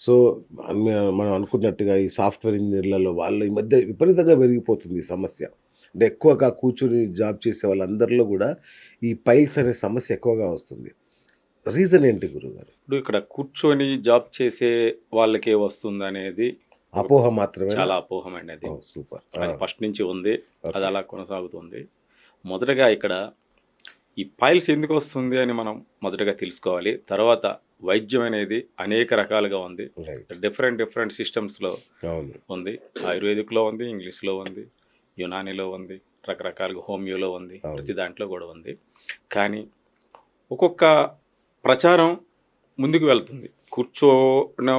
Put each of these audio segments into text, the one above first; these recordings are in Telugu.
సో, మనం అనుకున్నట్టుగా ఈ సాఫ్ట్‌వేర్ ఇంజినీర్‌లలో వాళ్ళు ఈ మధ్య విపరీతంగా పెరిగిపోతుంది ఈ సమస్య. అంటే ఎక్కువగా కూర్చొని జాబ్ చేసే వాళ్ళందరిలో గూడా ఈ పైల్స్ అనే సమస్య ఎక్కువగా వస్తుంది. రీజన్ ఏంటి గురువుగారు? ఇప్పుడు ఇక్కడ కూర్చొని జాబ్ చేసే వాళ్ళకే వస్తుందనేది ఒక అపోహ మాత్రమేనా? చాలా అపోహమండి అది. ఓహ్! సూపర్. ఆ! అది ఫస్ట్ నుంచి ఉంది. అది ఓకే. అలా కొనసాగుతుంది. మొదటగా ఇక్కడ ఈ పైల్స్ ఎందుకొస్తుంది అని మనం మొదటగా తెలుసుకోవాలి. తర్వాత వైద్యం అనేది అనేక రకాలుగా ఉంది. రైట్. డిఫరెంట్ డిఫరెంట్ సిస్టమ్స్‌లో అవును. ఉంది. ఆయుర్వేదిక్‌లో ఉంది, ఇంగ్లీష్‌లో ఉంది, యునానీలో ఉంది, రకరకాలుగా హోమియోలో ఉంది. అవును. ప్రతి దాంట్లో గూడా ఉంది. కానీ ఒక్కొక్క ప్రచారం ముందుకు వెళ్తుంది.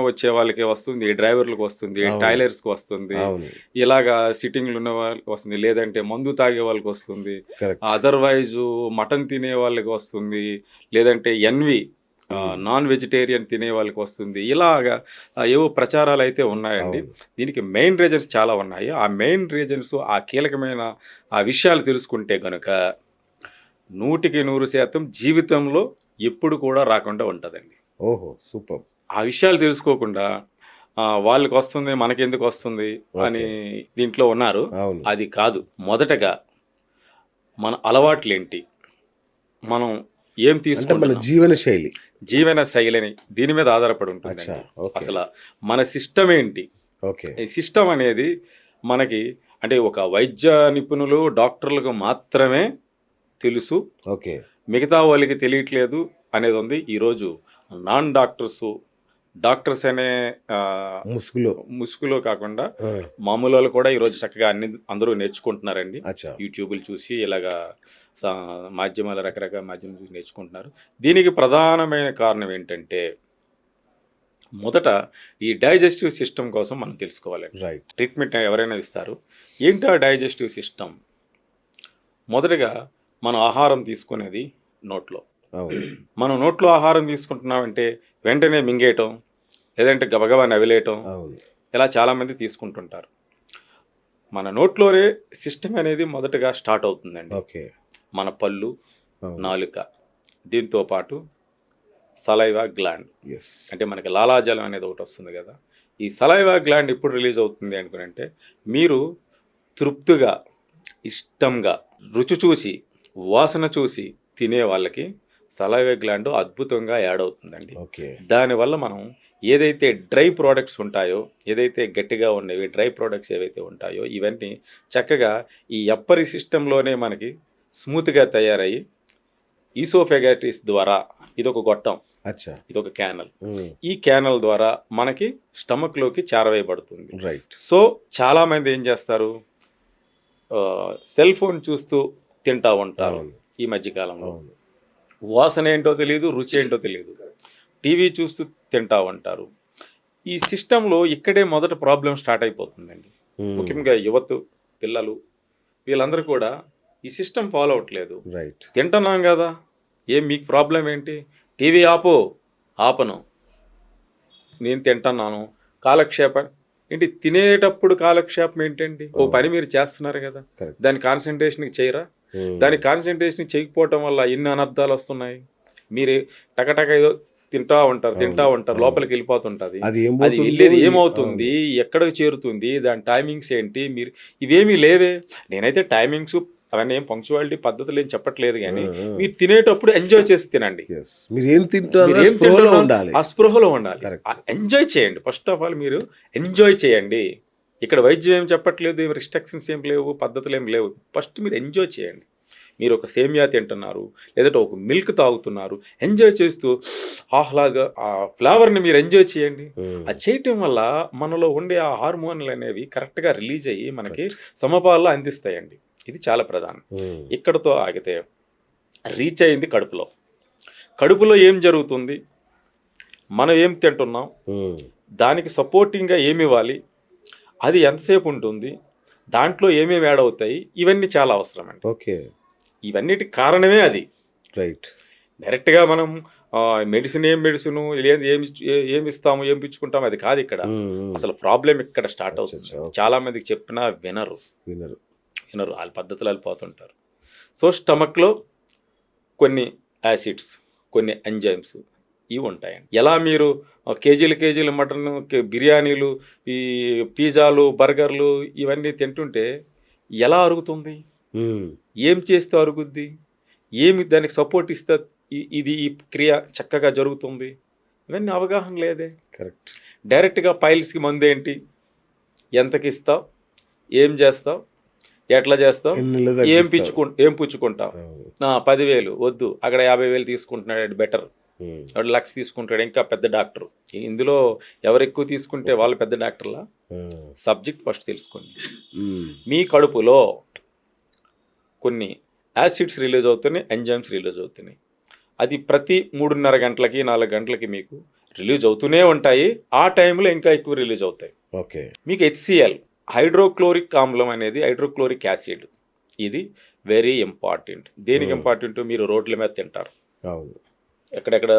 వచ్చే వాళ్ళకి వస్తుంది, డ్రైవర్‌లకి వస్తుంది, అవును. టైలర్స్‌కి వస్తుంది. అవును. ఇలాగా సిట్టింగ్‌లో ఉన్న వాళ్ళకి వస్తుంది. లేదంటే మందు తాగే వాళ్ళకి వస్తుంది. కరెక్ట్. అదర్‌వైజు మటన్ తినే వాళ్ళకి వస్తుంది. లేదంటే హ్మ్. నాన్ వెజిటేరియన్ తినే వాళ్ళకి వస్తుంది. ఇలాగా ఏవో ప్రచారాలైతే ఉన్నాయండి. అవును. దీనికి మెయిన్ రీజన్స్ చాలా ఉన్నాయి. ఆ మెయిన్ రీజన్స్ ఆ కీలకమైన ఆ విషయాలు తెలుసుకుంటే గనుక 100కి 100% జీవితంలో ఎప్పుడు కూడా రాకుండా ఉంటదండి. ఓహో! సూపర్బ్. ఆ విషయాలు తెలుసుకోకుండా వాళ్ళకొస్తుంది మనకెందుకొస్తుంది అని ఓకే. దీంట్లో ఉన్నారు. అవును. అది కాదు. మొదటగా మన అలవాట్లేంటి? మనం ఏం అంటే మన తీసుకుంటున్నాం? జీవన శైలి. జీవన శైలిని దీని మీద ఆధారపడి అచ్చా! ఉంటుందండి. ఓకే. అసల మన సిస్టమ్ ఏంటి? ఓకే. ఈ సిస్టమ్ అనేది మనకి అంటే ఒక వైద్య నిపుణులు, డాక్టర్‌లకు మాత్రమే తెలుసు. ఓకే. మిగతా వాళ్ళకి తెలియట్లేదు అనేదుంది. ఈరోజు నాన్ డాక్టర్సు, డాక్టర్స్ అనే ఆహ్, ముసుగులో. ముసుగులో కాకుండా ఆ! మామూలోళ్ళు కూడా ఈరోజు చక్కగా అందరూ నేర్చుకుంటున్నారండి. అచ్చా! యూట్యూబులు చూసి ఇలాగా సా మాధ్యమాలు రకరకాల మాధ్యమాలు చూసి నేర్చుకుంటున్నారు. దీనికి ప్రధానమైన కారణం ఏంటంటే, మొదట ఈ డైజెస్టివ్ సిస్టమ్ కోసం మనం తెలుసుకోవాలండి. రైట్. ట్రీట్మెంట్ ఎవరైనా ఇస్తారు. ఏంటా డైజెస్టివ్ సిస్టమ్? మొదటగా మనం ఆహారం తీసుకునేది నోట్లో. అవును. మనం నోట్లో ఆహారం తీసుకుంటున్నామంటే వెంటనే మింగేయటం, లేదంటే గబగబా నవిలేయటం అవును. ఇలా చాలామంది తీసుకుంటుంటారు. మన నోట్లోనే సిస్టమ్ అనేది మొదటగా స్టార్ట్ అవుతుందండి. ఓకే. మన పళ్ళు, అవును. నాలుక, దీంతో పాటు సలైవా గ్లాండ్. యెస్. అంటే మనకి లాలాజలం అనేది ఒకటొస్తుంది గదా! ఈ సలైవా గ్లాండ్ ఎప్పుడు రిలీజ్ అవుతుంది అనుకునంటే, మీరు తృప్తిగా, ఇష్టంగా, రుచి చూసి, వాసన చూసి తినే వాళ్ళకి సలైవా గ్లాండ్ అద్భుతంగా యాడ్ అవుతుందండి. ఓకే. దానివల్ల మనం ఏదైతే డ్రై ప్రొడక్ట్స్ ఉంటాయో, ఏదైతే గట్టిగా ఉన్నవి డ్రై ప్రొడక్ట్స్ ఏవైతే ఉంటాయో, ఇవన్నీ చక్కగా ఈ అప్పర్ సిస్టమ్‌లోనే మనకి స్మూత్‌గా తయారయ్యి, ఈసోఫాగైటిస్ ద్వారా ఇదొక గొట్టం. అచ్చా! ఇదొక క్యానల్. హ్మ్. ఈ క్యానల్ ద్వారా మనకి స్టమక్‌లోకి చేరవేయబడుతుంది. రైట్. సో, చాలామంది ఏం చేస్తారు, సెల్ ఫోన్ చూస్తూ తింటా ఉంటారు అవును. ఈ మధ్య కాలంలో. అవును. వాసన ఏంటో తెలీదు, రుచి ఏంటో తెలీదు. టీవీ చూస్తూ తింటా ఉంటారు. ఈ సిస్టమ్‌లో ఇక్కడే మొదట ప్రాబ్లమ్ స్టార్ట్ అయిపోతుందండి. హ్మ్. ముఖ్యంగా పిల్లలు వీళ్ళందరూ కూడా ఈ సిస్టమ్ ఫాలో అవ్వట్లేదు. రైట్. తింటున్నాం గదా! ఏం మీకు ప్రాబ్లమ్ ఏంటి? టీవీ ఆపు. ఆపను. నేను తింటన్నాను. కాలక్షేపం ఏంటి తినేటప్పుడు కాలక్షేపం ఏంటండి? ఓ అవును. పని మీరు చేస్తున్నారు గదా! కరెక్ట్. దాని కాన్సంట్రేషన్‌కి చేయరా? హ్మ్. దాని కాన్సంట్రేషన్ చేయకపోవటం వల్ల ఎన్ని అనర్థాలొస్తున్నాయి. మీరు టకటక ఏదో తింటా అవును. ఉంటారు. అవును. లోపలికెళ్ళిపోతుంటది. అది ఏం అది పోతుందో వెళ్ళేది అవును. ఏమవుతుంది? ఎక్కడికి చేరుతుంది? దాని టైమింగ్స్ ఏంటి? మీరు ఇవేమీ లేవే. నేనైతే టైమింగ్స్ అవన్నీ ఏం పంక్చువాలిటీ పద్ధతులేం చెప్పట్లేదు ఆ! గానీ, ఆ! మీరు తినేటప్పుడు ఎంజాయ్ చేసి తినండి. యెస్. మీరేం తింటున్నారో మీరేం స్పృహలో తింటున్నారు? ఉండాలి. ఆ స్పృహలో ఉండాలి. కరెక్ట్. ఎంజాయ్ చేయండి. ఫస్ట్ ఆఫ్ ఆల్ మీరు ఎంజాయ్ చేయండి. ఇక్కడ వైద్యం ఏం చెప్పట్లేదు. రిస్ట్రిక్షన్స్ ఏం లేవు. పద్ధతులేం లేవు. ఫస్ట్ మీరు ఎంజాయ్ చేయండి. మీరు ఒక సేమియా తింటున్నారు. లేదంటే ఒక మిల్క్ తాగుతున్నారు. ఎంజాయ్ చేస్తూ ఆ ఫ్లేవర్‌ని మీరు ఎంజాయ్ చేయండి. హ్మ్. అది చేయటం వల్ల మనలో ఉండే ఆ హార్మోన్‌లనేవి కరెక్ట్‌గా రిలీజ్ అయ్యి మనకి రైట్. సమపాల్లో అందిస్తాయండి. ఇది చాలా ప్రధానం. హ్మ్. ఇక్కడితో ఆగితే రీచ్ అయింది కడుపులో. కడుపులో ఏం జరుగుతుంది? మనం ఏం తింటున్నాం? హ్మ్. దానికి సపోర్టింగ్‌గా ఏమివ్వాలి? అది ఎంతసేపు ఉంటుంది? దాంట్లో ఏమేమి యాడ్ అవుతాయి? ఇవన్నీ చాలా అవసరమండి. ఓకే. ఇవన్నిటికి కారణమే అది. రైట్. డైరెక్ట్‌గా మనం ఏం మెడిసిను లేదు ఏమిస్తాము, ఏం పిచ్చుకుంటాము అది కాదిక్కడ. హ్మ్. హ్మ్. అసలు ప్రాబ్లమ్ ఇక్కడ స్టార్ట్ అచ్చచ్చా! అవుతుందండి. ఓకే. చాలా మందికి చెప్పినా వినరు. వినరు. ఆళ్ళ పద్ధతిలో ఆళ్ళిపోతుంటారు. సో, స్టమక్‌లో కొన్ని యాసిడ్స్, కొన్ని ఎంజైమ్స్, ఇవి ఉంటాయండి. ఎలా మీరు కేజీలు మటన్, బిర్యానీలు, ఈ పిజ్జాలు, బర్గర్లు ఇవన్నీ తింటుంటే ఎలా అరుగుతుంది? ఉమ్, ఏం చేస్తే అరుగుద్ది? ఏమి దానికి సపోర్ట్ ఇస్తే ఈ క్రియ చక్కగా జరుగుతుంది? ఇవన్నీ అవగాహన లేదే. కరెక్ట్. డైరెక్ట్గా పైల్స్కి మందేంటి, ఎంతకి ఇస్తావు, ఏం చేస్తావు, ఎట్లా చేస్తావు, ఎన్ని నెలలు తగ్గిస్తావు? ఏం పుచ్చుకుంటావు, 10,000 వద్దు, అక్కడ 50,000 తీసుకుంటున్నాడు బెటర్, ఉమ్, వాడు 1,00,000 తీసుకుంటాడు ఇంకా పెద్ద డాక్టర్. ఇందులో ఎవరు ఎక్కువ తీసుకుంటే వాళ్ళు పెద్ద డాక్టర్లా? ఉమ్, సబ్జెక్ట్ ఫస్ట్ తెలుసుకోండి. ఉమ్, మీ కడుపులో కొన్ని యాసిడ్స్ రిలీజ్ అవుతున్నాయి, ఎంజైమ్స్ రిలీజ్ అవుతున్నాయి. అది ప్రతి 3:30 గంటలకి 4 గంటలకి మీకు రిలీజ్ అవుతూనే ఉంటాయి. ఆ టైంలో ఇంకా ఎక్కువ రిలీజ్ అవుతాయి. ఓకే. మీకు హెచ్సిఎల్, హైడ్రోక్లోరిక్ ఆమ్లం అనేది హైడ్రోక్లోరిక్ యాసిడ్, ఇది వెరీ ఇంపార్టెంట్. దేనికి ఇంపార్టెంట్? మీరు రోడ్ల మీద తింటారు, అవును. ఎక్కడెక్కడ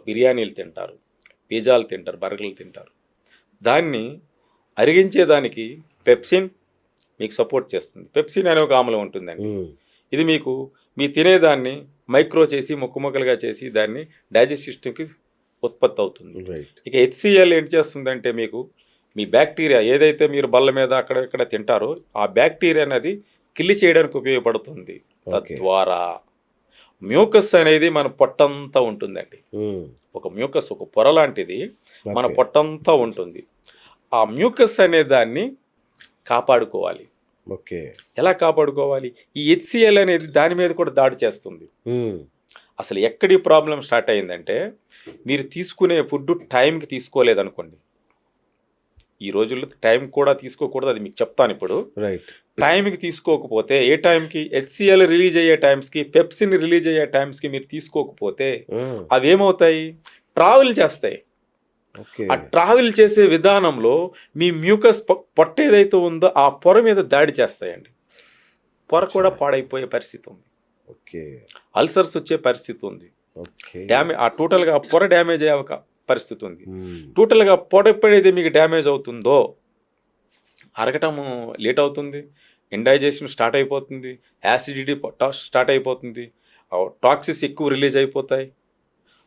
బిర్యానీలు తింటారు, పిజ్జాలు తింటారు, బర్గర్లు తింటారు. దాన్ని అరిగించేదానికి పెప్సిన్ మీకు సపోర్ట్ చేస్తుంది. పెప్సిన్ అనే ఒక ఆమ్లం ఉంటుందండి. ఉమ్, ఇది మీకు మీ తినేదాన్ని మైక్రో చేసి ముక్కలుగా చేసి దాన్ని డైజెస్ట్ సిస్టమ్కి ఉత్పత్తి అవుతుంది. రైట్. ఇక హెచ్సిఎల్ ఏం చేస్తుందంటే మీకు మీ బ్యాక్టీరియా ఏదైతే మీరు బల్ల మీద అక్కడ ఇక్కడ తింటారో ఆ బ్యాక్టీరియా అనేది కిల్లి చేయడానికి ఉపయోగపడుతుంది. తద్వారా మ్యూకస్ అనేది మన పొట్టంతా ఉంటుందండి. ఉమ్, ఒక మ్యూకస్, ఒక పొర లాంటిది మన ఓకే. పొట్టంతా ఉంటుంది. ఆ మ్యూకస్ అనే దాన్ని కాపాడుకోవాలి. ఓకే. ఎలా కాపాడుకోవాలి? ఈ హెచ్సిఎల్ అనేది దాని మీద కూడా దాడి చేస్తుంది. ఉమ్, అసలు ఎక్కడి ప్రాబ్లం స్టార్ట్ అయిందంటే మీరు తీసుకునే ఫుడ్ టైంకి తీసుకోలేదనుకోండి. ఈ రోజుల్లో టైం కూడా తీసుకోకూడదు, అది మీకు చెప్తాను ఇప్పుడు. రైట్. టైంకి తీసుకోకపోతే ఏ టైంకి హెచ్సిఎల్ రిలీజ్ అయ్యే టైమ్స్కి, పెప్సిన్ రిలీజ్ అయ్యే టైమ్స్కి మీరు తీసుకోకపోతే ఉమ్, అవి ఏమవుతాయి? ట్రావెల్ చేస్తాయి. ఓకే. ఆ ట్రావెల్ చేసే విధానంలో మీ మ్యూకస్ పొట్ట ఏదైతే ఉందో ఆ పొర మీద దాడి చేస్తాయండి. పొర కూడా పాడైపోయే పరిస్థితి ఉంది. ఓకే. అల్సర్స్ వచ్చే పరిస్థితి ఉంది. ఓకే. టోటల్గా పొర డ్యామేజ్ అయ్యే ఒక పరిస్థితి ఉంది. ఉమ్, టోటల్గా పొర ఎప్పుడైతే మీకు డ్యామేజ్ అవుతుందో అరగటము లేట్ అవుతుంది, ఇండైజెషన్ స్టార్ట్ అయిపోతుంది, యాసిడిటీ స్టార్ట్ అయిపోతుంది, టాక్సిస్ ఎక్కువ రిలీజ్ అయిపోతాయి,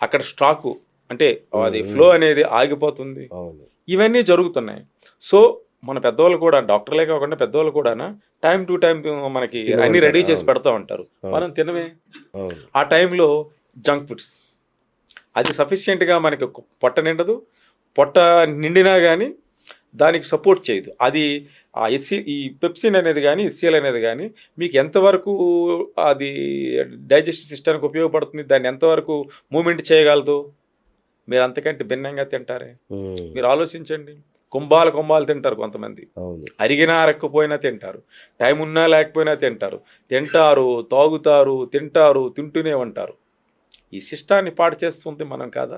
అక్కడ స్టాకు అంటే అది ఫ్లో అనేది ఆగిపోతుంది. అవును. ఇవన్నీ జరుగుతున్నాయి. సో మన పెద్దవాళ్ళు కూడా, డాక్టర్లే కాకుండా పెద్దవాళ్ళు కూడా టైం టు టైం మనకి అన్ని రెడీ చేసి పెడతా ఉంటారు, మనం తినవే. అవును. ఆ టైంలో జంక్ ఫుడ్స్, అది సఫిషియెంట్గా మనకి పొట్ట నిండదు, పొట్ట నిండినా కానీ దానికి సపోర్ట్ చేయదు. అది ఈ పెప్సిన్ అనేది కానీ హెచ్సిఎల్ అనేది కానీ మీకు ఎంతవరకు అది డైజెషన్ సిస్టమ్కి ఉపయోగపడుతుంది, దాన్ని ఎంతవరకు మూమెంట్ చేయగలదు, మీరు అంతకంటే భిన్నంగా తింటారే. ఉమ్, మీరు ఆలోచించండి. కుంభాలు తింటారు కొంతమంది, అవును. అరిగినా అరక్కపోయినా తింటారు, టైం ఉన్నా లేకపోయినా తింటారు, తాగుతారు, తింటూనే ఉంటారు. ఈ సిస్టాన్ని పాడు చేస్తుంది మనం కాదా?